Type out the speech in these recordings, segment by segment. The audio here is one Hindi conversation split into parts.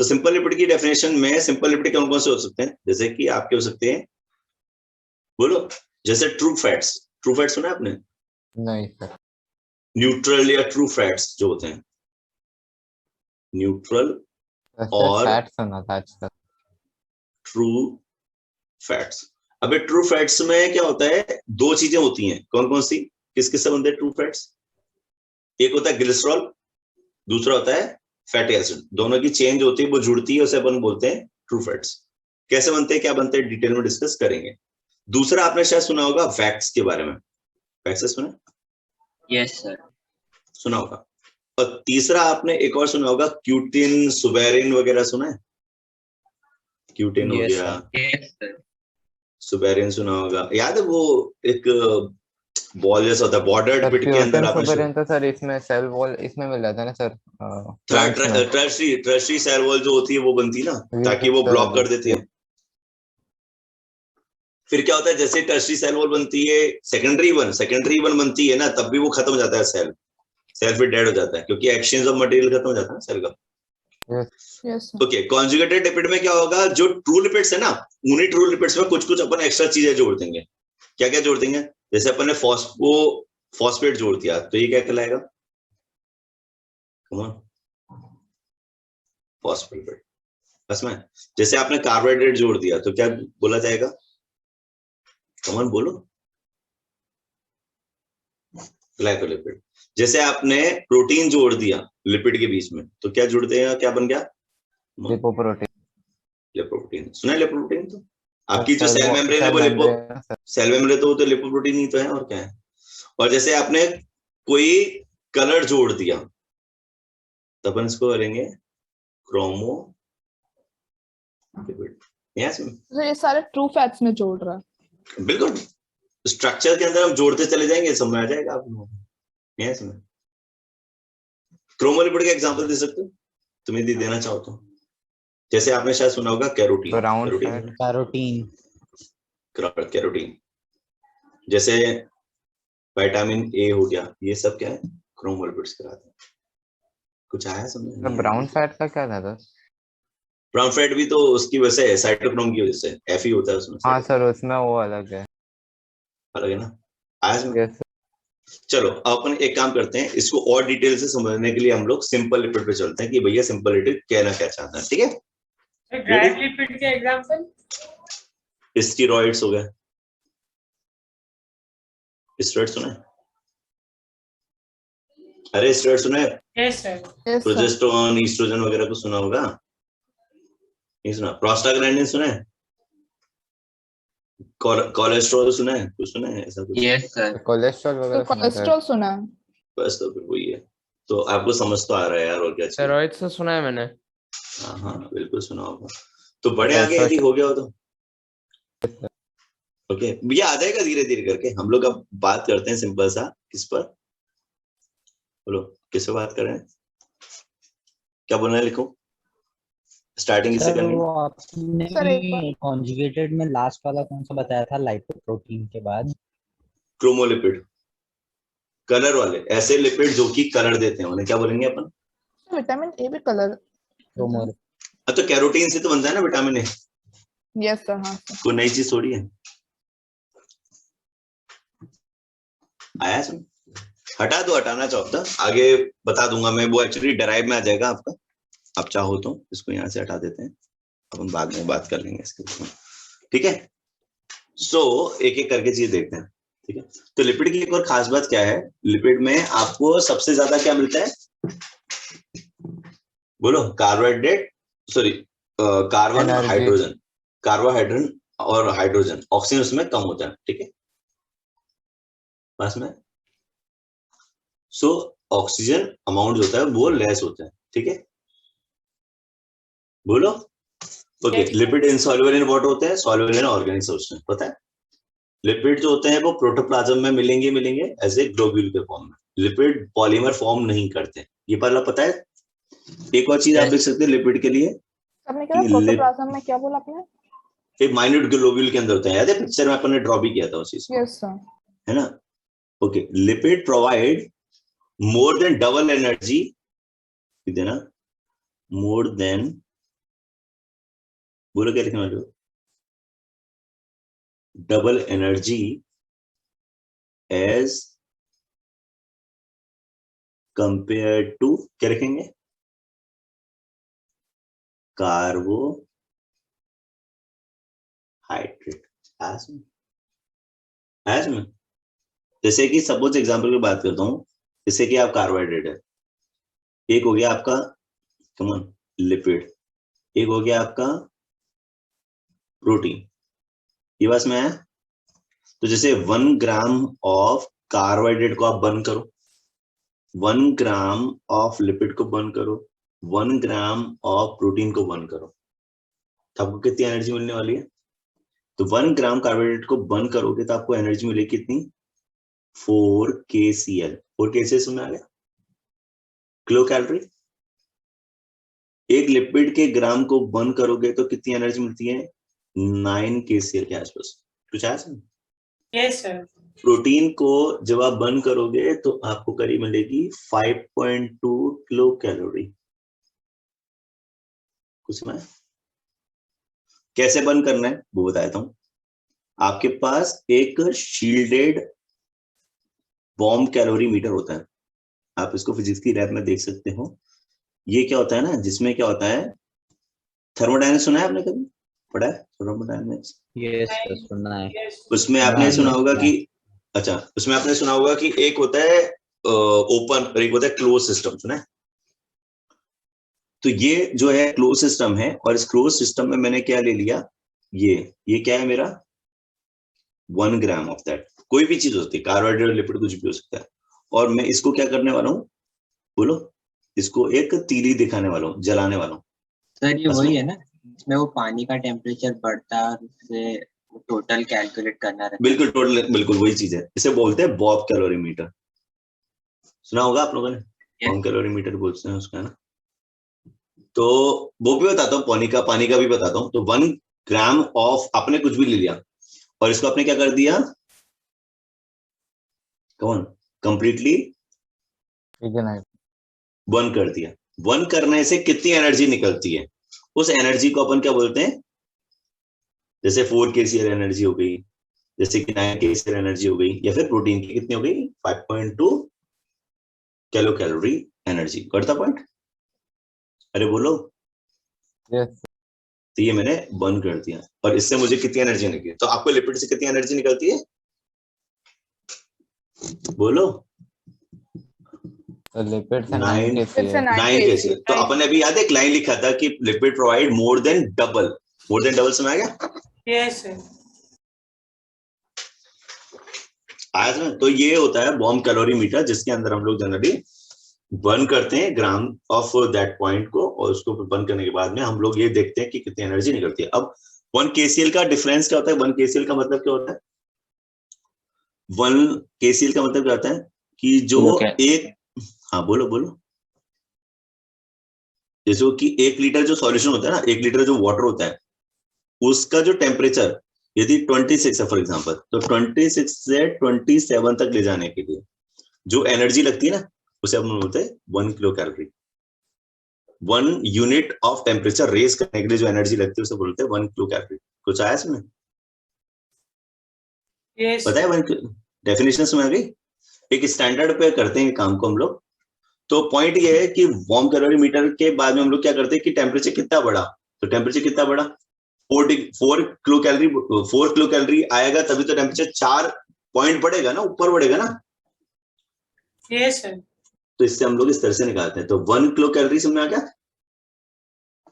तो सिंपल लिपिड की डेफिनेशन में सिंपल लिपिड कौन कौन से हो सकते हैं, जैसे कि आपके हो सकते हैं, बोलो, जैसे ट्रू फैट्स। ट्रू फैट्स सुना है आपने? नहीं सर। न्यूट्रल या ट्रू फैट्स जो होते हैं, न्यूट्रल और फैट सुना था आजकल। True fats. अबे ट्रू फैट्स में क्या होता है, दो चीजें होती हैं, कौन कौन सी, किस किस से बनते हैं ट्रू फैट्स? एक होता है ग्लिसरॉल, दूसरा होता है फैटी एसिड। दोनों की चेंज होती है, वो जुड़ती है, उसे अपन बोलते हैं ट्रू फैट्स। कैसे बनते हैं, क्या बनते हैं, डिटेल में डिस्कस करेंगे। दूसरा आपने शायद सुना होगा वैक्स के बारे में। वैक्स सुना? Yes sir. सुना होगा। और तीसरा आपने एक और सुना होगा, क्यूटिन, सुबेरिन वगैरह सुना है? क्यूटिन हो गया, यस सर। सुबेरिन सुना होगा, याद है वो एक बॉल जैसा होता है, बॉर्डर्ड बिट के अंदर आपने तो सर इसमें सेल वॉल इसमें मिल जाता है ना सर, ट्रशरी सेल वॉल जो होती है वो बनती है ना, ताकि वो ब्लॉक कर देती है। फिर क्या होता है, जैसे टर्शरी सेल वॉल बनती है, सेकेंडरी वन बनती है ना, तब भी वो खत्म हो जाता है सेल फिर डेड हो जाता है, क्योंकि एक्सचेंज ऑफ मटेरियल खत्म हो जाता है ना सेल का। ओके, कॉन्जुगेटेड लिपिड में क्या होगा, जो ट्रू लिपिड्स है ना, उन्हीं ट्रू लिपिड्स में कुछ कुछ अपन एक्स्ट्रा चीजें जोड़ देंगे। क्या क्या जोड़ देंगे, जैसे अपन ने फॉस्फेट जोड़ दिया, तो ये क्या कहलाएगा, फॉस्फेट। बस में जैसे आपने कार्बोहाइड्रेट जोड़ दिया, तो क्या बोला जाएगा, कमन बोलो, ग्लाइकोलिपिड। जैसे आपने प्रोटीन जोड़ दिया लिपिड के बीच में, तो क्या जुड़ देगा, क्या बन गया, लिपोप्रोटीन। लिपोप्रोटीन सुना है? लिपोप्रोटीन तो आपकी जो सेल मेम्ब्रेन है वो सेल मेम्ब्रेन तो लिपोप्रोटीन ही तो है, और क्या है। और जैसे आपने कोई कलर जोड़ दिया, तो अपन इसको करेंगे क्रोमो लिपिड। तो ये सारे ट्रू फैट्स में जोड़ रहा है। बिल्कुल, स्ट्रक्चर के अंदर हम जोड़ते चले जाएंगे, समझ आ जाएगा आपको। यस में क्रोमोलिपिड का एग्जांपल दे सकते हो तुम यदि देना चाहो तो। जैसे आपने शायद सुना होगा कैरोटीन। कैरोटीन जैसे विटामिन ए हो गया, ये सब क्या है, क्रोमोलिपिड्स कहलाते हैं। कुछ आया समझ में? ब्राउन फैट का क्या था? ब्राउन फैट भी तो उसकी वजह से, साइटोक्रोम की वजह से, एफ होता है उसमें। हाँ सर, उसमें वो अलग है। अलग है ना, आया चलो अपन एक काम करते हैं, इसको और डिटेल से समझने के लिए हम लोग सिंपल लिपिड पे चलते हैं कि भैया सिंपल लिपिड कहना क्या चाहता है। ठीक है, ड्राई लिपिड के एग्जांपल स्टेरॉइड्स हो गए। स्टेरॉइड सुना है? अरे स्टेरॉइड सुना है? Yes sir. प्रोजेस्टेरोन, ईस्ट्रोजन वगैरह को सुना होगा, नहीं सुना? प्रोस्टाग्लैंडिन सुना है? कोलेस्ट्रॉल सुना है? कुछ सुना है ऐसा कुछ? Yes sir. कोलेस्ट्रॉल वगैरह कोलेस्ट्रॉल सुना है। बस तो फिर वही है, तो आपको समझ तो आ रहा है यार, और क्या चाहिए। स्टेरॉइड्स तो सुना है मैंने। हाँ बिल्कुल सुना होगा, तो बड़े आगे यदि हो गया हो तो ओके भैया आ जाएगा धीरे धीरे करके। हम लोग अब बात करते हैं सिंपल सा, किस पर, बोलो किस पर बात कर रहे हैं, क्या बोलना है, लिखो स्टार्टिंग किससे करनी है? वो आपने कॉन्जुगेटेड में लास्ट वाला कौन सा बताया था, लाइपोप्रोटीन के बाद? क्रोमोलिपिड, कलर वाले, ऐसे लिपिड जो कि कलर देते हैं, उन्हें क्या बोलेंगे अपन? विटामिन ए भी कलर। तो कैरोटीन से तो बनता है ना विटामिन ए। Yes sir. हाँ सर, कोई नई चीज थोड़ी है। आया सुन, हटा दो, हटाना चाहो तो आगे बता दूंगा मैं, वो एक्चुअली डराइव में आ जाएगा आपका। आप चाहो तो इसको यहाँ से हटा देते हैं, अपन बाद में बात कर लेंगे इसके बारे में। ठीक है, सो एक एक करके चीज देखते हैं। ठीक है, तो लिपिड की एक और खास बात क्या है, लिपिड में आपको सबसे ज्यादा क्या मिलता है, बोलो? कार्बोहाइड्रेट, सॉरी कार्बन, हाइड्रोजन, कार्बोहाइड्रोजन और हाइड्रोजन, ऑक्सीजन उसमें कम होता है। ठीक है, बस में सो ऑक्सीजन अमाउंट जो होता है वो लेस होता है। ठीक है, बोलो। Okay, lipid insoluble in water होते हैं, सॉल्युबल इन ऑर्गेनिक सब्सटेंस। पता है, लिपिड जो होते हैं वो प्रोटोप्लाज्म में मिलेंगे एज ए ग्लोब्यूल के फॉर्म में। लिपिड पॉलीमर फॉर्म नहीं करते, ये पता है। एक और चीज आप देख सकते हैं लिपिड के लिए, आपने क्या प्रोटोप्लाज्म में क्या बोला आपने? एक माइन्यूट ग्लोब्यूल के अंदर होता है, याद है पिक्चर में अपन ने ड्रॉ भी किया था उस चीज को। Yes sir. है ना? Okay, lipid provide more than double energy, देना मोर देन बोलो क्या लिखने वाले हो? Double energy as compared to क्या रखेंगे? कार्बोहाइड्रेट। एज में जैसे कि सपोज एग्जांपल की बात करता हूं, जैसे कि आप कार्बोहाइड्रेट है, एक हो गया आपका कमन लिपिड, एक हो गया आपका प्रोटीन, ये बस में है। तो जैसे 1 ग्राम ऑफ कार्बोहाइड्रेट को आप बर्न करो, 1 ग्राम ऑफ लिपिड को बर्न करो, 1 ग्राम ऑफ प्रोटीन को बर्न करो, तो आपको कितनी एनर्जी मिलने वाली है? तो 1 ग्राम कार्बोहाइड्रेट को बर्न करोगे तो आपको एनर्जी मिलेगी कितनी? 4 kcal। 4 kcal सुनने आ गया? Kilo calorie. एक लिपिड के ग्राम को बर्न करोगे तो कितनी एनर्जी मिलती है? 9 kcal के आसपास। कुछ आया समझ? Yes sir. प्रोटीन को जब आप बर्न करोगे तो आपको करीब मिलेगी 5.2 किलो कैलोरी। कुछ में कैसे बर्न करना है वो बताता हूं। आपके पास एक शील्डेड बॉम्ब कैलोरी मीटर होता है, आप इसको फिजिक्स की लैब में देख सकते हो। ये क्या होता है ना, जिसमें क्या होता है, थर्मोडायनेमिक्स सुना है आपने कभी? पढ़ा है थर्मोडायनेमिक्स? यस सर, सुनना है। उसमें आपने सुना होगा कि, अच्छा उसमें आपने सुना होगा कि एक होता है ओपन और एक होता है क्लोज सिस्टम, सुना है? तो ये जो है क्लोज सिस्टम है, और इस क्लोज सिस्टम में मैंने क्या ले लिया, ये क्या है मेरा 1 ग्राम ऑफ दैट, कोई भी चीज होती है, कार्बोहाइड्रेट लिपिड कुछ भी हो सकता है, और मैं इसको क्या करने वाला हूँ, बोलो, इसको एक तीली दिखाने वाला हूँ, जलाने वाला हूँ। सर ये वही है ना इसमें वो पानी का टेम्परेचर बढ़ता है और उससे टोटल कैलकुलेट करना रहता है। बिल्कुल टोटल, बिल्कुल वही चीज है, इसे बोलते हैं बॉब कैलोरीमीटर। सुना होगा आप लोगों ने, बॉब कैलोरीमीटर बोलते हैं उसका, है ना? तो वो भी बताता हूँ, पानी का भी बताता हूँ। तो 1 ग्राम ऑफ आपने कुछ भी ले लिया और इसको आपने क्या कर दिया, कौन कंप्लीटली बर्न कर दिया। बर्न करने से कितनी एनर्जी निकलती है, उस एनर्जी को अपन क्या बोलते हैं, जैसे 4 kcal एनर्जी हो गई, जैसे कि 9 kcal एनर्जी हो गई, या फिर प्रोटीन की कितनी हो गई 5.2 किलो कैलोरी एनर्जी। करता पॉइंट? अरे बोलो। यस तो ये मैंने बर्न कर दिया और इससे मुझे कितनी एनर्जी निकली। तो आपको लिपिड से कितनी एनर्जी निकलती है, बोलो? तो लिपिड से 9 kcal 9 kcal। तो अपन ने अभी याद है एक लाइन लिखा था कि lipid provide more than double समझ आ गया? Yes sir. आया समझ? तो ये होता है बॉम्ब कैलोरीमीटर, जिसके अंदर हम लोग जनरली बर्न करते हैं ग्राम ऑफ दैट पॉइंट को, और उसको बर्न करने के बाद में हम लोग ये देखते हैं कि कितनी एनर्जी निकलती है। अब 1 kcal का डिफरेंस क्या होता है? 1 kcal का मतलब क्या होता है? 1 kcal का मतलब क्या होता है कि जो एक, हाँ बोलो बोलो, जैसे कि 1 लीटर जो सॉल्यूशन होता है ना, 1 लीटर जो वाटर होता है, उसका जो टेम्परेचर यदि 26 है फॉर एग्जांपल, तो 26 से 27 तक ले जाने के लिए जो एनर्जी लगती है ना, उसे हम बोलते हैं 1 kilo calorie. 1 unit of temperature raise करने के लिए जो एनर्जी लगती है उसे बोलते हैं 1 किलो कैलोरी। कुछ आया इसमें? यस पता है 1 डेफिनेशन में आ गई? एक स्टैंडर्ड पे करते हैं काम को हम लोग। तो पॉइंट ये है कि वार्म कैलोरीमीटर के बाद में हम लोग क्या करते हैं कि टेम्परेचर कितना बढ़ा, तो टेम्परेचर कितना बढ़ा 4 किलो कैलोरी आएगा, तभी तो टेम्परेचर 4 पॉइंट बढ़ेगा ना, ऊपर बढ़ेगा ना। Yes sir. तो इससे हम लोग इस तरह से निकालते हैं। तो 1 किलो कैलोरी समझ में आ गया?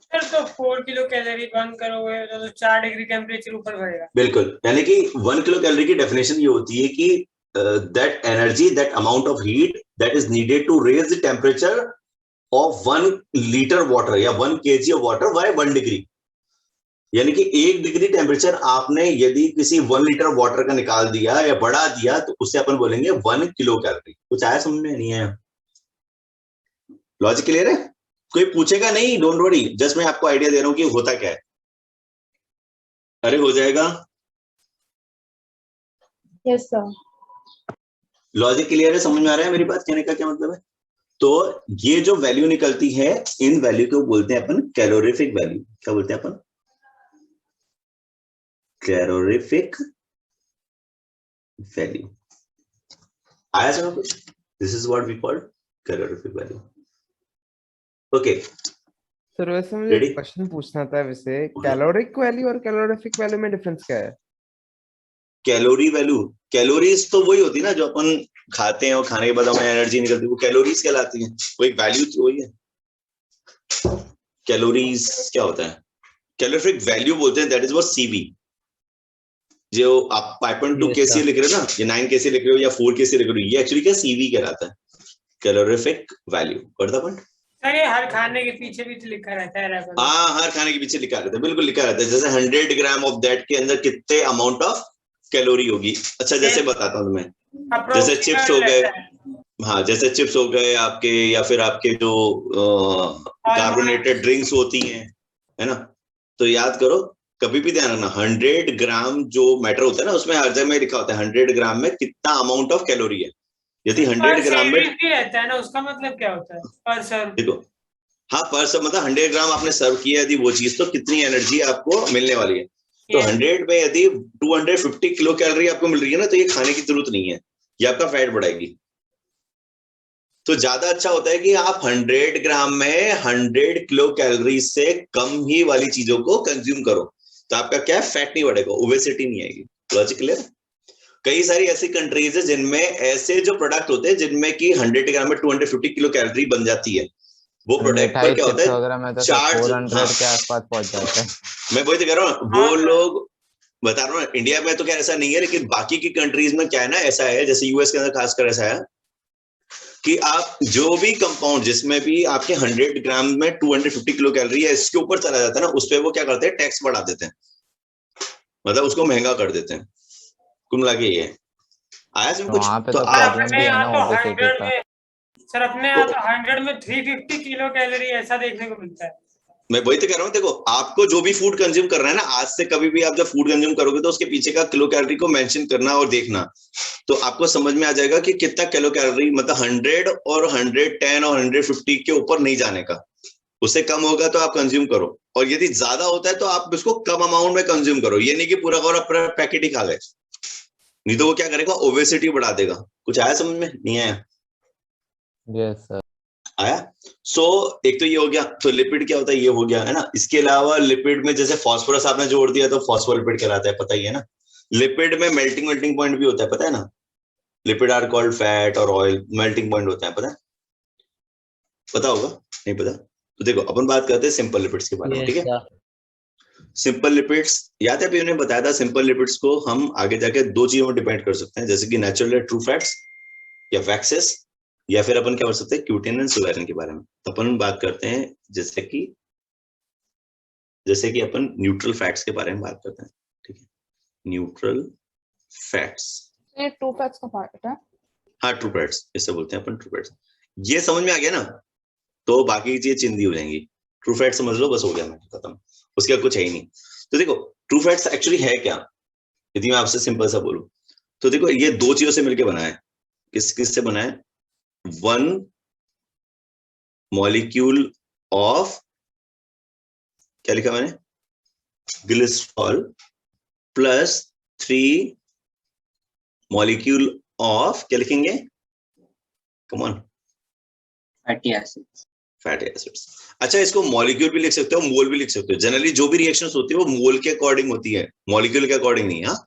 सर तो 4 किलो कैलोरी बर्न करोगे तो 4 डिग्री टेम्परेचर ऊपर बढ़ेगा। बिल्कुल, यानी कि 1 किलो कैलोरी की डेफिनेशन ये होती है कि that energy, that amount of heat that is needed to raise the temperature of 1 liter water या 1 kg of water by 1 degree। यानी कि 1 डिग्री टेम्परेचर आपने यदि किसी 1 लीटर वाटर का निकाल दिया या बढ़ा दिया, तो उससे अपन बोलेंगे 1 किलो कैलोरी। कुछ आया समझ में? नहीं है? लॉजिक क्लियर है? कोई पूछेगा नहीं, डोंट वरी, जस्ट मैं आपको आइडिया दे रहा हूं कि होता क्या है। अरे हो जाएगा? Yes sir. लॉजिक क्लियर है? समझ में आ रहा है मेरी बात कहने का क्या मतलब है? तो ये जो वैल्यू निकलती है, इन वैल्यू को बोलते हैं अपन कैलोरीफिक वैल्यू। क्या बोलते हैं अपन? कैलोरीफिक वैल्यू आया समझ कुछ? This is what we called calorific value. Okay, sir वैसे मुझे Ready? क्वेश्चन पूछना था, वैसे कैलोरिक वैल्यू और कैलोरीफिक वैल्यू में डिफरेंस क्या है? कैलोरी वैल्यू, कैलोरीज तो वही होती है ना जो अपन खाते हैं और खाने के बाद हमें एनर्जी निकलती है, वो कैलोरीज कहलाती हैं। वो एक वैल्यू तो वही है। कैलोरीज क्या होता है? कैलोरीफिक वैल्यू बोलते हैं, दैट इज व्हाट सीवी। जो आप 5.2 Yes, केसी sir. लिख रहे हो ना, ये 9 केसी लिख रहे हो या 4 केसी लिख रहे हो, ये एक्चुअली क्या सीवी कहलाता है, कैलोरीफिक वैल्यू। करता पॉइंट? सर ये हर खाने के पीछे भी तो लिखा रहता है रेफर। हाँ, हर खाने के पीछे लिखा रहता है, बिल्कुल लिखा रहता है। जैसे 100 ग्राम ऑफ दैट के अंदर कितने अमाउंट ऑफ कैलोरी होगी। अच्छा, जैसे बताता हूँ तुम्हें, जैसे चिप्स हो गए, हाँ जैसे चिप्स हो गए आपके, या फिर आपके जो कार्बोनेटेड ड्रिंक्स होती हैं, है ना, तो याद करो, कभी भी ध्यान रखना 100 ग्राम जो मैटर होता है ना, उसमें हर जगह में लिखा होता है 100 ग्राम में कितना अमाउंट ऑफ कैलोरी है। यदि 100 ग्राम में भी रहता है ना, उसका मतलब क्या होता है? पर सर्व। देखो, हाँ पर सब मतलब 100 ग्राम आपने सर्व किया यदि वो चीज, तो कितनी एनर्जी आपको मिलने वाली है। तो 100 में यदि 250 किलो कैलोरी आपको मिल रही है ना, तो ये खाने की जरूरत नहीं है, ये आपका फैट बढ़ाएगी। तो ज्यादा अच्छा होता है कि आप 100 ग्राम में 100 किलो कैलोरी से कम ही वाली चीजों को कंज्यूम करो, तो आपका क्या फैट नहीं बढ़ेगा, ओबेसिटी नहीं आएगी। Logic clear? कई सारी ऐसी कंट्रीज है जिनमें ऐसे जो प्रोडक्ट होते हैं जिनमें कि 100 ग्राम में 250 किलो कैलोरी बन जाती है। वो प्रोडक्ट पर क्या होता है, वगैरह में तो 400 के आसपास पहुंच जाता है। मैं वही तो कह रहा हूँ, वो लोग बता रहा हूँ, इंडिया में तो क्या ऐसा नहीं है, लेकिन बाकी की कंट्रीज में क्या है ना, ऐसा है, जैसे यूएस के अंदर खासकर ऐसा है कि आप जो भी कंपाउंड जिसमें भी आपके 100 ग्राम में 250 किलो कैलोरी है, इसके ऊपर चला जाता है ना, उस पर वो क्या करते हैं, टैक्स बढ़ा देते हैं, मतलब उसको महंगा कर देते हैं। कुल मिला के ये आया सब कुछ। वहाँ पे तो तो आप प्रॉब्लम भी है ना ओबेसिटी का। सर अपने यहाँ तो 100 में 350 किलो कैलोरी ऐसा देखने को मिलता है। मैं वही तो कह रहा हूँ, देखो आपको जो भी फूड कंज्यूम कर रहा है ना, आज से कभी भी आप जब फूड कंज्यूम करोगे तो उसके पीछे का किलो कैलोरी को मेंशन करना और देखना, तो आपको समझ में आ जाएगा कि कितना किलो कैलोरी, मतलब 100 और 110 और 150 के ऊपर नहीं जाने का। उससे कम होगा तो आप कंज्यूम करो, और यदि ज्यादा होता है तो आप उसको कम अमाउंट में कंज्यूम करो। ये नहीं कि पूरा पूरा पैकेट ही खा गए, नहीं तो वो क्या करेगा, ओबेसिटी बढ़ा देगा। कुछ आया समझ में? नहीं आया? Yes sir. आया? सो एक तो ये हो गया, तो लिपिड क्या होता है, ये हो गया, है ना। इसके अलावा लिपिड में जैसे फास्फोरस आपने जोड़ दिया तो फास्फोलिपिड कहलाता है, पता ही है ना। लिपिड में मेल्टिंग पॉइंट भी होता है, पता है ना। लिपिड आर कॉल्ड फैट और ऑयल, मेल्टिंग पॉइंट होता है, पता है? पता होगा, नहीं पता? तो देखो अपन बात करते हैं सिंपल लिपिड्स के बारे में, ठीक है। सिंपल लिपिड्स याद है, अभी उन्होंने बताया था, सिंपल लिपिड्स को हम आगे जाके दो चीजों में डिपेंड कर सकते हैं, जैसे कि नेचुरल ट्रू फैट्स या वैक्सेस, या फिर अपन क्या कर सकते हैं, क्यूटेन एंड सुवेरिन के बारे में। तो अपन बात करते हैं जैसे कि अपन न्यूट्रल फैट्स के बारे में बात करते हैं, ठीक है। न्यूट्रल फैट्स, ये ट्रू फैट्स का पार्ट है। हाँ ट्रू फैट्स इससे बोलते हैं अपन, ट्रू फैट्स। ये समझ में आ गया ना, तो बाकी की चीजें चिंदी हो जाएंगी। ट्रू फैट समझ लो, बस हो गया, मैं खत्म, उसके कुछ है ही नहीं। तो देखो ट्रू फैट्स एक्चुअली है क्या, यदि मैं आपसे सिंपल सा बोलूं तो देखो, ये दो चीजों से मिलकर बना है। किस से बना है? वन मॉलिक्यूल ऑफ, क्या लिखा मैंने, ग्लिसरॉल प्लस 3 मॉलिक्यूल ऑफ, क्या लिखेंगे, come on, fatty acids. Fatty acids. अच्छा, इसको मॉलिक्यूल भी लिख सकते हो, मोल भी लिख सकते हो। जनरली जो भी रिएक्शंस होती है वो मोल के अकॉर्डिंग होती है, मॉलिक्यूल के अकॉर्डिंग नहीं। हाँ,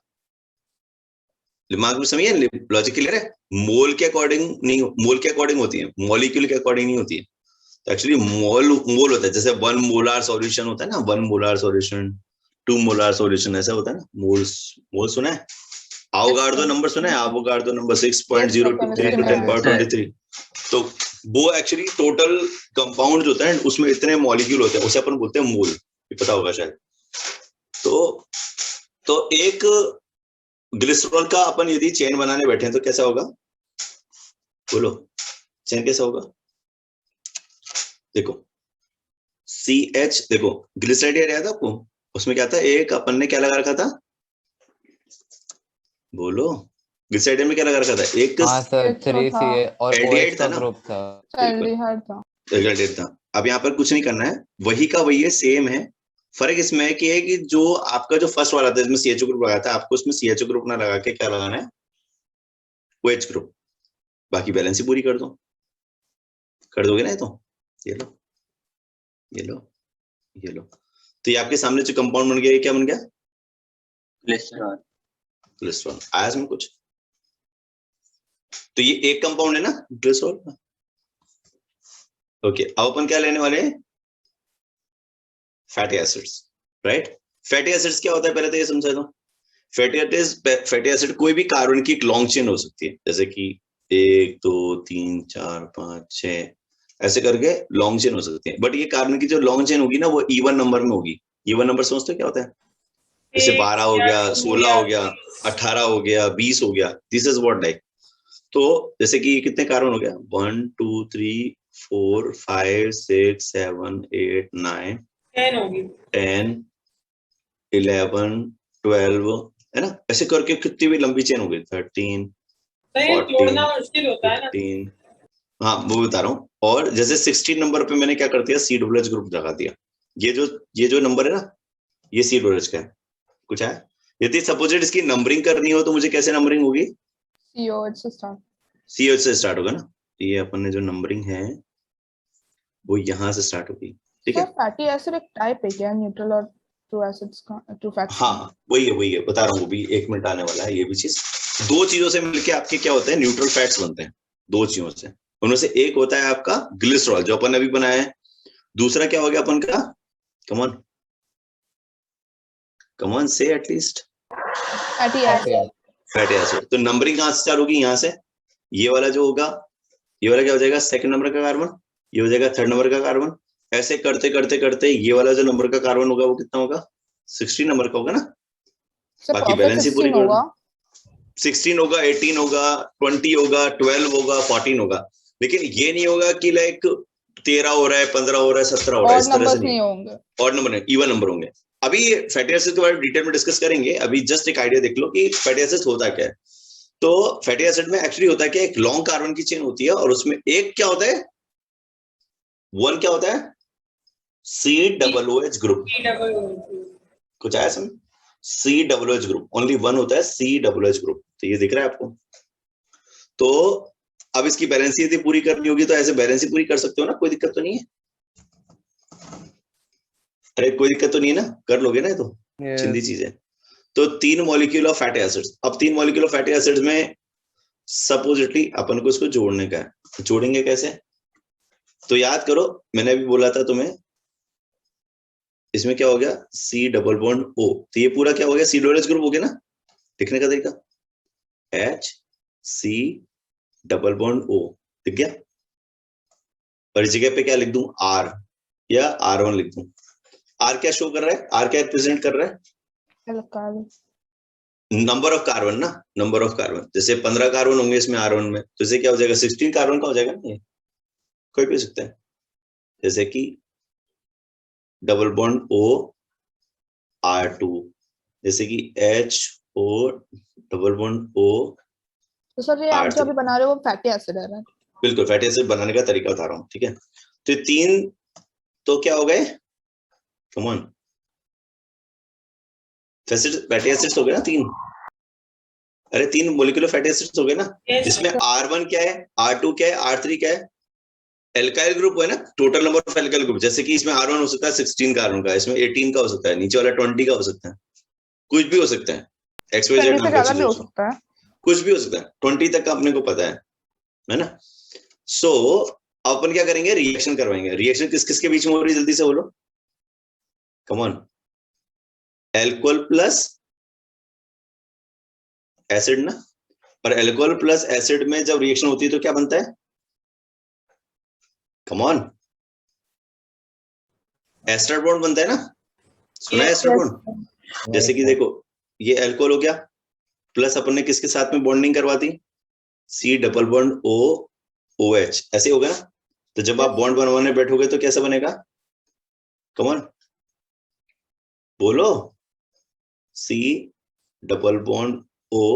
दिमाग में समझिए, लॉजिक क्लियर है। मोल के अकॉर्डिंग नहीं, मोल के अकॉर्डिंग होती है, मॉलिक्यूल के अकॉर्डिंग नहीं होती है। तो एक्चुअली मोल होता है, जैसे 1 मोलार सॉल्यूशन होता है ना, 1 मोलार सॉल्यूशन, 2 मोलार सॉल्यूशन, ऐसा होता है ना। मोल सुना है? आवोगाड्रो नंबर सुना है? Avogadro number 6.023 to 10 power 23। तो वो एक्चुअली टोटल कंपाउंड होता है, उसमें इतने मॉलिक्यूल होते हैं, उसे अपन बोलते हैं मोल। ये पता होगा शायद। तो एक ग्लिसरॉल का अपन यदि चेन बनाने बैठे हैं तो कैसा होगा, बोलो, चेन कैसा होगा? देखो CH, देखो ग्लिसराइड याद है आपको, उसमें क्या था, एक अपन ने क्या लगा रखा था, बोलो, ग्लिसराइड में क्या लगा रखा था, एक हाँ सर 3CA और OH का था ना, ग्रुप था। एल्डिहाइड था। एल्डिहाइड था। अब यहाँ पर कुछ नहीं करना है, वही का वही है, सेम है, फर्क इसमें है कि जो आपका जो फर्स्ट वाला था इसमें CHO ग्रुप लगाया था, आपको उसमें CHO ग्रुप ना लगा के क्या लगाना है, OH ग्रुप। बाकी बैलेंस ही पूरी कर दो, कर दोगे ना? तो ये लो, ये लो, ये लो, तो ये आपके सामने जो कंपाउंड बन गया, ये क्या बन गया? ग्लिसरॉल। ग्लिसरॉल। आया इसमें कुछ? तो ये एक कंपाउंड है ना ग्लिसरॉल। ओके, अब अपन क्या लेने वाले हैं? Fatty acids, right? Fatty acids क्या होता है पहले तो ये समझा दो। फैटी एसिड कोई भी कार्बन की एक लॉन्ग चेन हो सकती है, जैसे कि 1 2 3 4 5 6 ऐसे करके लॉन्ग चेन हो सकती है। बट ये कार्बन की जो लॉन्ग चेन होगी ना वो इवन नंबर में होगी। इवन नंबर समझते हो क्या होता है? जैसे 12 हो गया, 16 हो गया, 18 हो गया, 20 हो गया। This is what like. तो जैसे कि कितने कार्बन हो गया? 1 2 3 4 5 6 7 8 9 10 होगी। 10 11 12 है ना? ऐसे करके कितनी भी लंबी चेन हो गई। 13 नहीं 14 जोड़ना मुश्किल होता है ना। 15, हाँ वो बता रहा हूँ। और जैसे 16 नंबर पे मैंने क्या कर दिया? COOH ग्रुप लगा दिया। ये जो नंबर है ना, ये COOH का है। कुछ है? यदि सपोजेड इसकी नंबरिंग करनी हो तो मुझे कैसे नंबरिंग होगी? COH से स्टार्ट। COH से स्टार्ट होगा ना। ये अपन ने जो नंबरिंग है वो यहाँ से स्टार्ट होगी, ठीक है? सर फैटी एसिड एक टाइप है क्या न्यूट्रल और ट्रू एसिड्स का, ट्रू फैट्स का? हाँ वही है बता रहा हूँ, वो भी 1 मिनट आने वाला है। ये भी चीज दो चीजों से मिलके आपके क्या होते हैं? न्यूट्रल फैट्स बनते हैं। दो चीजों से, उनमें से एक होता है आपका ग्लिसरॉल जो अपन ने अभी बनाया है। दूसरा क्या हो गया अपन का? कमॉन से at least fatty acid. Fatty acid. तो नंबरिंग कहां से चालू होगी? यहाँ से। ये वाला जो होगा, ये वाला क्या हो जाएगा? सेकंड नंबर का कार्बन। ये हो जाएगा थर्ड नंबर का कार्बन। ऐसे करते करते करते ये वाला जो नंबर का कार्बन होगा वो कितना होगा? 16 नंबर का होगा ना। सर बाकी प्रॉपर बैलेंस ही पूरी 16 कर होगा। दो। 16 होगा, 18 होगा, 20 होगा, 12 होगा, 14 होगा। लेकिन ये नहीं होगा कि लाइक 13 हो रहा है, 15 हो रहा है, 17 हो रहा है, और इस तरह से नंबर्स नहीं। नहीं होंगे। और नंबर नहीं, इवन नंबर होंगे। अभी फैटी एसिड के बारे में डिटेल में डिस्कस करेंगे। अभी जस्ट एक आइडिया देख लो कि फैटी एसिड होता क्या है। तो फैटी एसिड में एक्चुअली होता है कि एक लॉन्ग कार्बन की चेन होती है और उसमें एक क्या होता है? वन क्या होता है? COOH group. कुछ आया समझ? COOH ग्रुप, ओनली वन होता है COOH ग्रुप। तो ये दिख रहा है आपको? तो अब इसकी बैलेंसी यदि पूरी करनी होगी तो ऐसे बैलेंसी पूरी कर सकते हो ना, कोई दिक्कत तो नहीं है। अरे कोई दिक्कत तो नहीं है ना, कर लोगे ना? ये तो चिंदी चीज है। तो 3 मॉलिक्यूल ऑफ फैटी एसिड्स। अब 3 मॉलिक्यूल ऑफ फैटी एसिड्स में सपोजिटली अपन को इसको जोड़ने का है। जोड़ेंगे कैसे? तो याद करो, मैंने अभी बोला था तुम्हें, इसमें क्या हो गया? C double bond O। तो ये पूरा क्या हो गया? COOH ग्रुप हो गया ना। लिखने का तरीका HC डबल बॉन्ड O दिख गया। और इस जगह पे क्या लिख दूं? R या R1 लिख दूं। R क्या शो कर रहा है? R क्या रिप्रेजेंट कर रहा है? नंबर ऑफ कार्बन ना, नंबर ऑफ कार्बन। जैसे 15 कार्बन होंगे इसमें R1 में, तो इसे क्या हो जाएगा? 16 कार्बन का हो जाएगा ना। ये कोई भी हो सकता है, जैसे कि डबल बॉन्ड O R2, जैसे कि HO डबल बॉन्ड O। तो सर ये आप जो अभी बना रहे हो वो फैटी एसिड है ना? बिल्कुल, फैटी एसिड बनाने का तरीका बता रहा हूँ, ठीक है? तो 3 तो क्या हो गए? कम ऑन, फैटी एसिड्स हो गए ना 3। अरे 3 मॉलिक्यूलर फैटी एसिड्स हो गए ना। इसमें R1 क्या है, R2 क्या है, R3 क्या है? एल्काइल ग्रुप है ना, total number of alkyl group. जैसे कि इसमें R1 हो सकता है 16 कार्बन का, इसमें 18 का हो सकता है, नीचे वाला 20 का हो सकता है, कुछ भी हो सकता है। XYZ से ज्यादा भी हो सकता है, कुछ भी हो सकता है। 20 तक का अपने को पता है ना। सो अपन क्या करेंगे? रिएक्शन करवाएंगे। रिएक्शन किस किस के बीच में हो रही है? जल्दी से बोलो, come on. Alcohol plus acid ना। और एल्कोहल प्लस एसिड में जब रिएक्शन होती है तो क्या बनता है? कम ऑन, एस्टर बॉन्ड बनता है ना। सुना है एस्टर बॉन्ड? जैसे कि देखो, ये एल्कोहल हो गया, प्लस अपन ने किसके साथ में बॉन्डिंग करवा दी? C double bond O OH, ऐसे होगा ना। तो जब आप बॉन्ड बनवाने बैठोगे तो कैसा बनेगा? कम ऑन बोलो, C डबल बॉन्ड O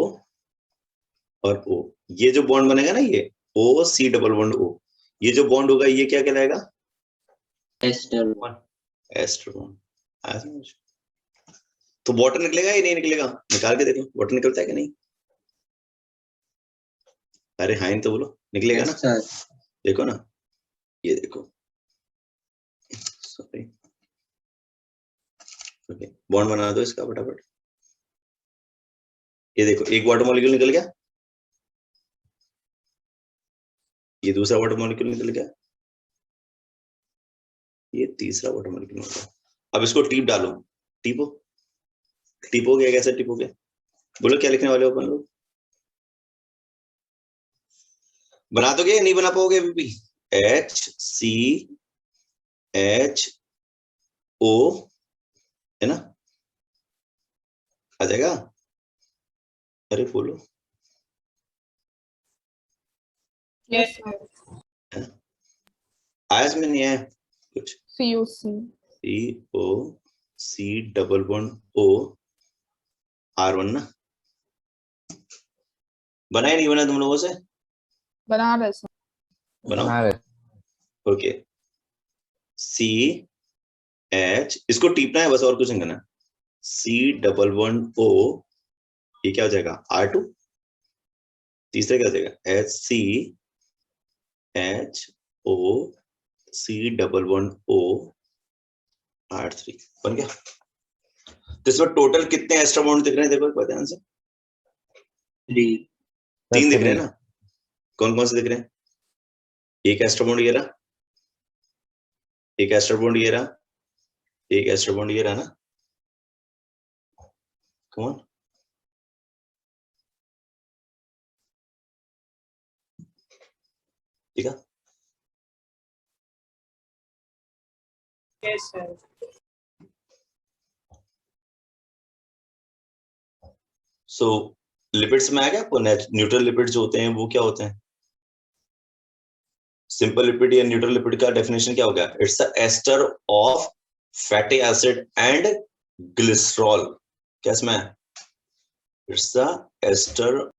और O। ये जो बॉन्ड बनेगा ना, ये OC डबल बॉन्ड O, ये जो बॉन्ड होगा ये क्या कहलाएगा? Ester ester bond. आया समझ? तो वाटर निकलेगा या नहीं निकलेगा? निकाल के देखो वाटर निकलता है कि नहीं? अरे हाँ तो बोलो, निकलेगा यस ना? सर। देखो ना, ये देखो, सॉरी, ओके, बॉन्ड बना दो इसका फटाफट। ये देखो, एक वाटर मॉलिक्यूल निकल गया, ये दूसरा वाटर मॉलिक्यूल निकल गया, ये तीसरा वाटर मॉलिक्यूल निकल गया। अब इसको टीप डालो, टीपो, टीपो गया, कैसे टीपो गया? बोलो क्या लिखने वाले हो अपन लोग? बना दोगे या नहीं बना पाओगे अभी भी? HCHO है ना, आ जाएगा? अरे बोलो, Yes, Yes, sir. है ना? आया में नहीं है कुछ? CUC. COC double bond O R1 ना, बना ही नहीं बना तुम लोगों से? बना रहे सर. बनाओ, बना रहे. ओके, CH, इसको टीपना है बस, और कुछ नहीं करना। C डबल बॉन्ड O, ये क्या हो जाएगा? R2, तीसरा क्या हो जाएगा? HCHOC double bond O R3, बन गया। तो इसमें टोटल कितने एक्स्ट्रा बॉन्ड दिख रहे हैं? देखो एक बार ध्यान से, 3। 3 दिख रहे हैं ना? कौन कौन से दिख रहे हैं? एक एक्स्ट्रा बॉन्ड ये रहा, एक एक्स्ट्रा बॉन्ड ये रहा, एक एक्स्ट्रा बॉन्ड ये रहा ना, कौन? ठीक है, yes, sir. सो लिपिड्स में आ गया आपको? न्यूट्रल लिपिड जो होते हैं वो क्या होते हैं? सिंपल लिपिड या न्यूट्रल लिपिड का डेफिनेशन क्या हो गया? It's a ester of fatty acid and glycerol. क्या इसमें? It's a ester